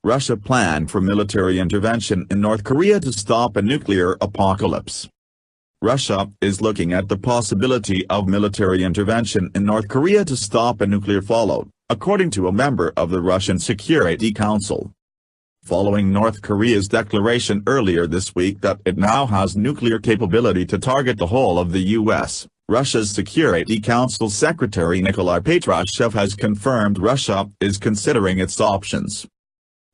Russia planned for military intervention in North Korea to stop a nuclear apocalypse. Russia is looking at the possibility of military intervention in North Korea to stop a nuclear fallout, according to a member of the Russian Security Council. Following North Korea's declaration earlier this week that it now has nuclear capability to target the whole of the U.S., Russia's Security Council Secretary Nikolai Patrushev has confirmed Russia is considering its options.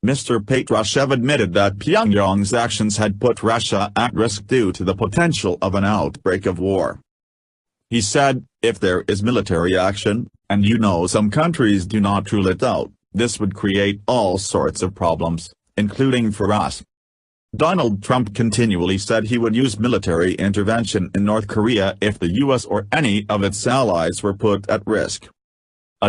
Mr. Patrushev admitted that Pyongyang's actions had put Russia at risk due to the potential of an outbreak of war. He said, "If there is military action, and some countries do not rule it out, this would create all sorts of problems, including for us." Donald Trump continually said he would use military intervention in North Korea if the U.S. or any of its allies were put at risk.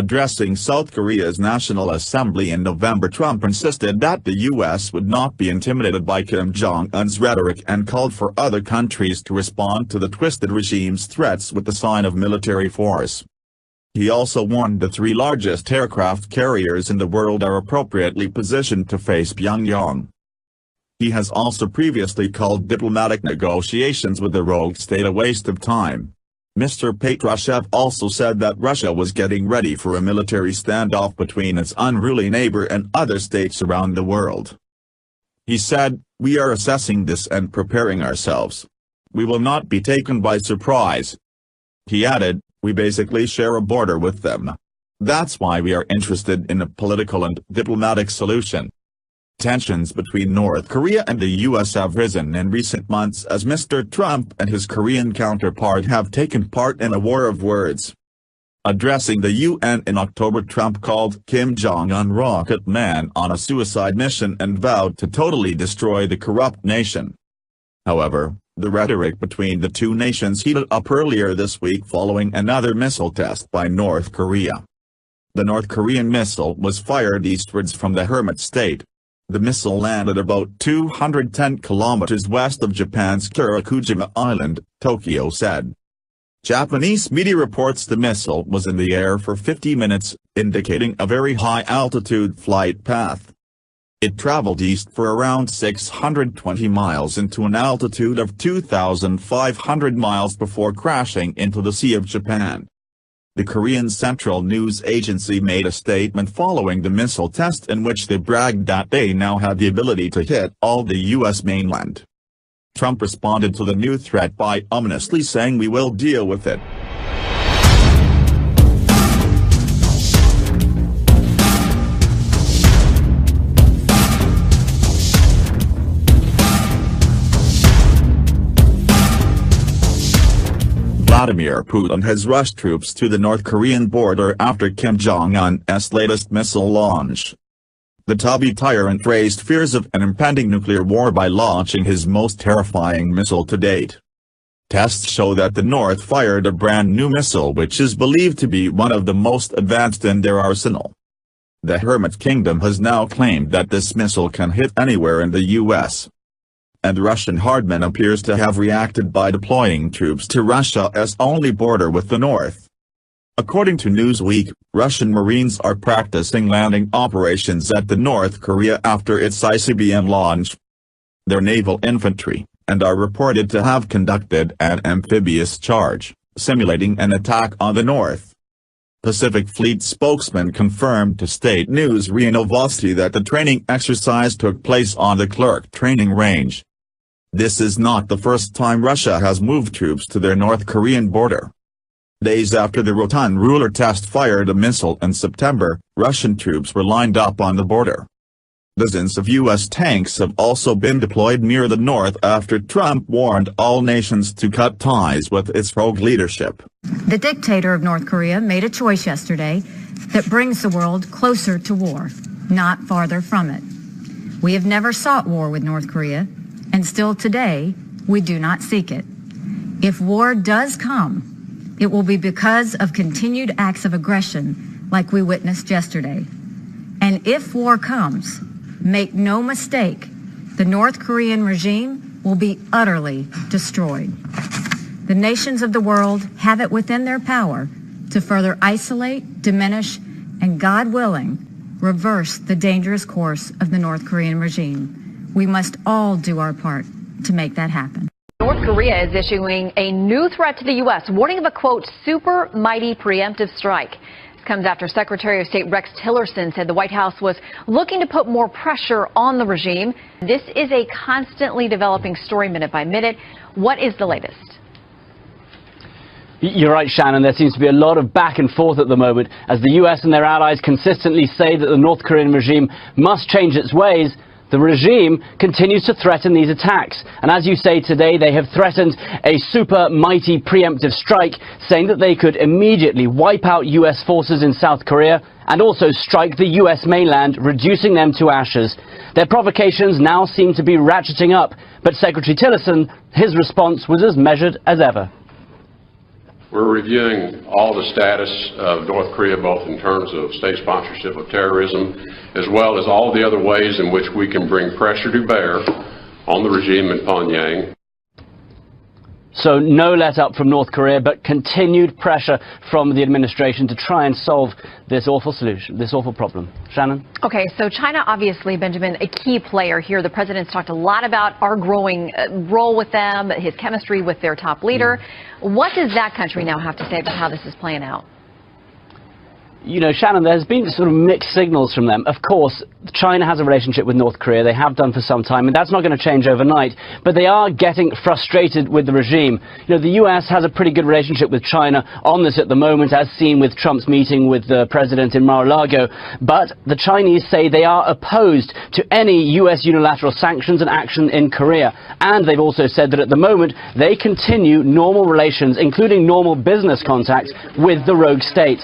Addressing South Korea's National Assembly in November, Trump insisted that the U.S. would not be intimidated by Kim Jong-un's rhetoric and called for other countries to respond to the twisted regime's threats with the sign of military force. He also warned the three largest aircraft carriers in the world are appropriately positioned to face Pyongyang. He has also previously called diplomatic negotiations with the rogue state a waste of time. Mr. Patrushev also said that Russia was getting ready for a military standoff between its unruly neighbor and other states around the world. He said, "We are assessing this and preparing ourselves. We will not be taken by surprise." He added, "We basically share a border with them. That's why we are interested in a political and diplomatic solution." Tensions between North Korea and the U.S. have risen in recent months as Mr. Trump and his Korean counterpart have taken part in a war of words. Addressing the UN in October, Trump called Kim Jong-un "Rocket Man" on a suicide mission and vowed to totally destroy the corrupt nation. However, the rhetoric between the two nations heated up earlier this week following another missile test by North Korea. The North Korean missile was fired eastwards from the Hermit State. The missile landed about 210 kilometers west of Japan's Kurokujima Island, Tokyo said. Japanese media reports the missile was in the air for 50 minutes, indicating a very high-altitude flight path. It traveled east for around 620 miles into an altitude of 2,500 miles before crashing into the Sea of Japan. The Korean Central News Agency made a statement following the missile test in which they bragged that they now had the ability to hit all the U.S. mainland. Trump responded to the new threat by ominously saying, "We will deal with it." Vladimir Putin has rushed troops to the North Korean border after Kim Jong-un's latest missile launch. The tubby tyrant raised fears of an impending nuclear war by launching his most terrifying missile to date. Tests show that the North fired a brand new missile which is believed to be one of the most advanced in their arsenal. The Hermit Kingdom has now claimed that this missile can hit anywhere in the U.S. And Russian hardmen appears to have reacted by deploying troops to Russia's only border with the north. According to Newsweek, Russian Marines are practicing landing operations at the North Korea after its ICBM launch. They're naval infantry, and are reported to have conducted an amphibious charge, simulating an attack on the North. Pacific Fleet spokesman confirmed to State News RIA Novosti that the training exercise took place on the Clerk training range. This is not the first time Russia has moved troops to their North Korean border. Days after the Rotan ruler test fired a missile in September, Russian troops were lined up on the border. Dozens of U.S. tanks have also been deployed near the north after Trump warned all nations to cut ties with its rogue leadership. The dictator of North Korea made a choice yesterday that brings the world closer to war, not farther from it. We have never sought war with North Korea, and still today, we do not seek it. If war does come, it will be because of continued acts of aggression like we witnessed yesterday. And if war comes, make no mistake, the North Korean regime will be utterly destroyed. The nations of the world have it within their power to further isolate, diminish, and, God willing, reverse the dangerous course of the North Korean regime. We must all do our part to make that happen. North Korea is issuing a new threat to the U.S., warning of a, quote, super mighty preemptive strike. This comes after Secretary of State Rex Tillerson said the White House was looking to put more pressure on the regime. This is a constantly developing story minute by minute. What is the latest? You're right, Shannon. There seems to be a lot of back and forth at the moment as the U.S. and their allies consistently say that the North Korean regime must change its ways. The regime continues to threaten these attacks. And as you say today, they have threatened a super mighty preemptive strike, saying that they could immediately wipe out U.S. forces in South Korea and also strike the U.S. mainland, reducing them to ashes. Their provocations now seem to be ratcheting up. But Secretary Tillerson, his response was as measured as ever. We're reviewing all the status of North Korea, both in terms of state sponsorship of terrorism, as well as all the other ways in which we can bring pressure to bear on the regime in Pyongyang. So no let up from North Korea, but continued pressure from the administration to try and solve this awful solution, this awful problem. Shannon? Okay, so China, obviously, Benjamin, a key player here. The president's talked a lot about our growing role with them, his chemistry with their top leader. What does that country now have to say about how this is playing out? You know, Shannon, there's been sort of mixed signals from them. Of course, China has a relationship with North Korea. They have done for some time, and that's not going to change overnight. But they are getting frustrated with the regime. You know, the U.S. has a pretty good relationship with China on this at the moment, as seen with Trump's meeting with the president in Mar-a-Lago. But the Chinese say they are opposed to any U.S. unilateral sanctions and action in Korea. And they've also said that at the moment, they continue normal relations, including normal business contacts, with the rogue state.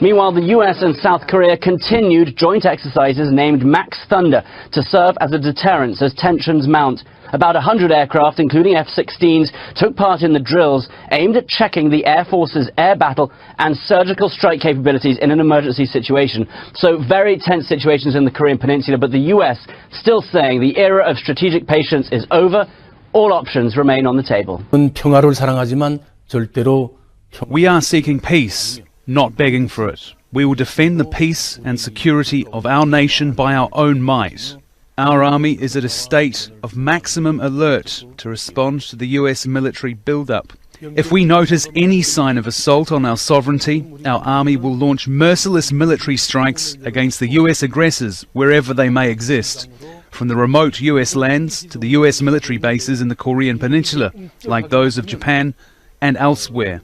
Meanwhile, the U.S. and South Korea continued joint exercises named Max Thunder to serve as a deterrent as tensions mount. About 100 aircraft, including F-16s, took part in the drills aimed at checking the Air Force's air battle and surgical strike capabilities in an emergency situation. So very tense situations in the Korean Peninsula, but the U.S. still saying the era of strategic patience is over. All options remain on the table. We are seeking peace, not begging for it. We will defend the peace and security of our nation by our own might. Our army is at a state of maximum alert to respond to the US military build-up. If we notice any sign of assault on our sovereignty, our army will launch merciless military strikes against the US aggressors wherever they may exist, from the remote US lands to the US military bases in the Korean Peninsula, like those of Japan and elsewhere.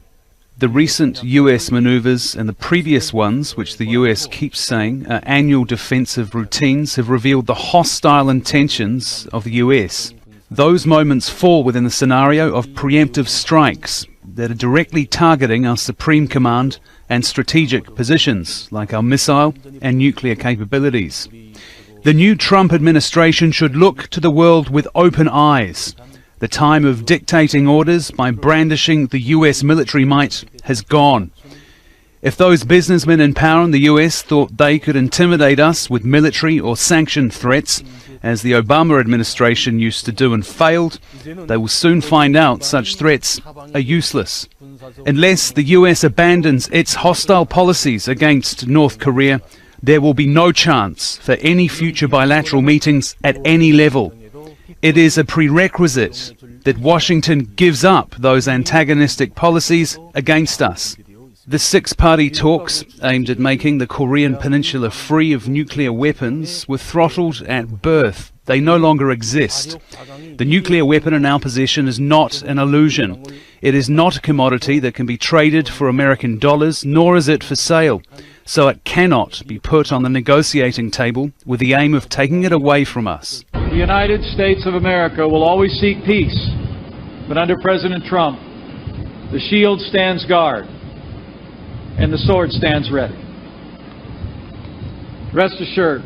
The recent US maneuvers and the previous ones, which the US keeps saying are annual defensive routines, have revealed the hostile intentions of the US. Those moments fall within the scenario of preemptive strikes that are directly targeting our supreme command and strategic positions, like our missile and nuclear capabilities. The new Trump administration should look to the world with open eyes. The time of dictating orders by brandishing the US military might has gone. If those businessmen in power in the US thought they could intimidate us with military or sanction threats, as the Obama administration used to do and failed, they will soon find out such threats are useless. Unless the US abandons its hostile policies against North Korea, there will be no chance for any future bilateral meetings at any level. It is a prerequisite that Washington gives up those antagonistic policies against us. The six-party talks aimed at making the Korean Peninsula free of nuclear weapons were throttled at birth. They no longer exist. The nuclear weapon in our possession is not an illusion. It is not a commodity that can be traded for American dollars, nor is it for sale. So it cannot be put on the negotiating table with the aim of taking it away from us. The United States of America will always seek peace, but under President Trump, the shield stands guard and the sword stands ready. Rest assured,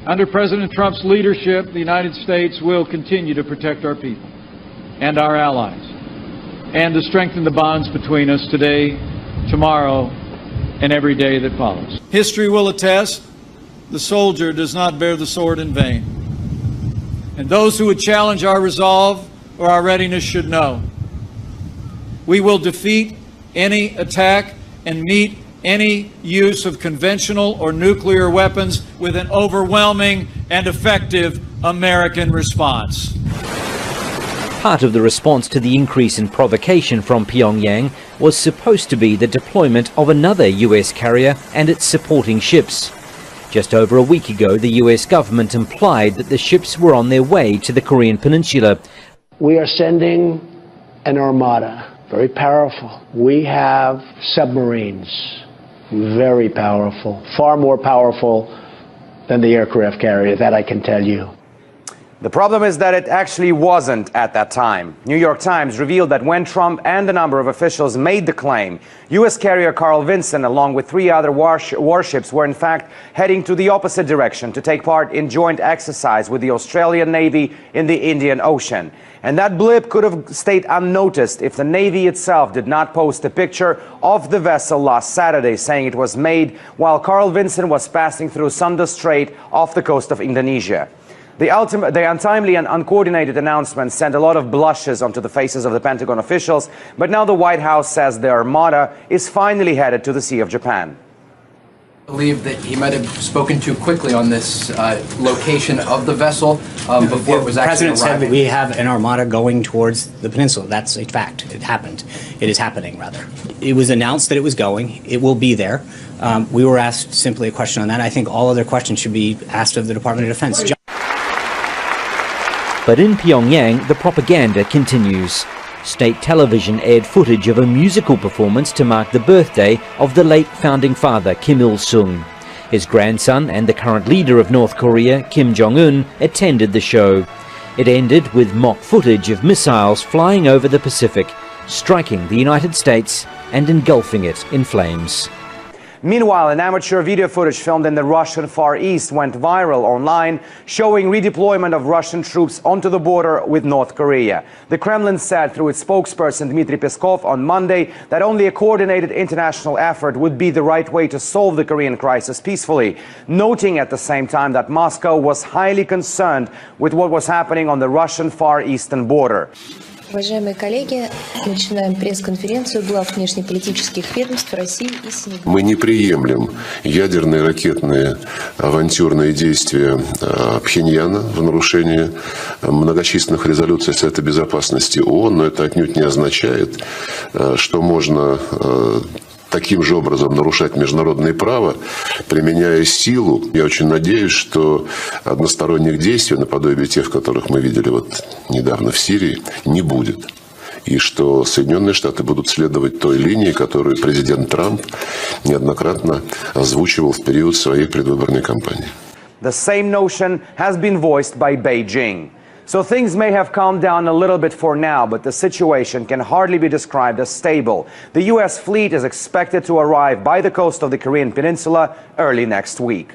under President Trump's leadership, the United States will continue to protect our people and our allies, and to strengthen the bonds between us today, tomorrow, and every day that follows. History will attest the soldier does not bear the sword in vain. And those who would challenge our resolve or our readiness should know we will defeat any attack and meet any use of conventional or nuclear weapons with an overwhelming and effective American response. Part of the response to the increase in provocation from Pyongyang was supposed to be the deployment of another US carrier and its supporting ships. Just over a week ago, the US government implied that the ships were on their way to the Korean Peninsula. We are sending an armada, very powerful. We have submarines, very powerful, far more powerful than the aircraft carrier, that I can tell you. The problem is that it actually wasn't at that time. New York Times revealed that when Trump and a number of officials made the claim, U.S. carrier Carl Vinson, along with 3 other warships, were in fact heading to the opposite direction to take part in joint exercise with the Australian Navy in the Indian Ocean. And that blip could have stayed unnoticed if the Navy itself did not post a picture of the vessel last Saturday, saying it was made while Carl Vinson was passing through Sunda Strait off the coast of Indonesia. The untimely and uncoordinated announcement sent a lot of blushes onto the faces of the Pentagon officials, but now the White House says the armada is finally headed to the Sea of Japan. I believe that he might have spoken too quickly on this location of the vessel before it was actually arriving. The President said that we have an armada going towards the peninsula. That's a fact. It happened. It is happening, rather. It was announced that it was going. It will be there. We were asked simply a question on that. I think all other questions should be asked of the Department of Defense. But in Pyongyang, the propaganda continues. State television aired footage of a musical performance to mark the birthday of the late founding father Kim Il-sung. His grandson and the current leader of North Korea, Kim Jong-un, attended the show. It ended with mock footage of missiles flying over the Pacific, striking the United States and engulfing it in flames. Meanwhile, an amateur video footage filmed in the Russian Far East went viral online, showing redeployment of Russian troops onto the border with North Korea. The Kremlin said through its spokesperson Dmitry Peskov on Monday that only a coordinated international effort would be the right way to solve the Korean crisis peacefully, noting at the same time that Moscow was highly concerned with what was happening on the Russian Far Eastern border. Уважаемые коллеги, начинаем пресс-конференцию глав внешнеполитических ведомств России и Сенегала. Мы не приемлем ядерные, ракетные, авантюрные действия Пхеньяна в нарушении многочисленных резолюций Совета Безопасности ООН, но это отнюдь не означает, что можно таким же образом нарушать международное право, применяя силу. Я очень надеюсь, что односторонних действий, наподобие тех, которых мы видели недавно в Сирии, не будет. И что Соединенные Штаты будут следовать той линии, которую президент Трамп неоднократно озвучивал в период своей предвыборной кампании. The same notion has been voiced by Beijing. So things may have calmed down a little bit for now, but the situation can hardly be described as stable. The U.S. fleet is expected to arrive by the coast of the Korean Peninsula early next week.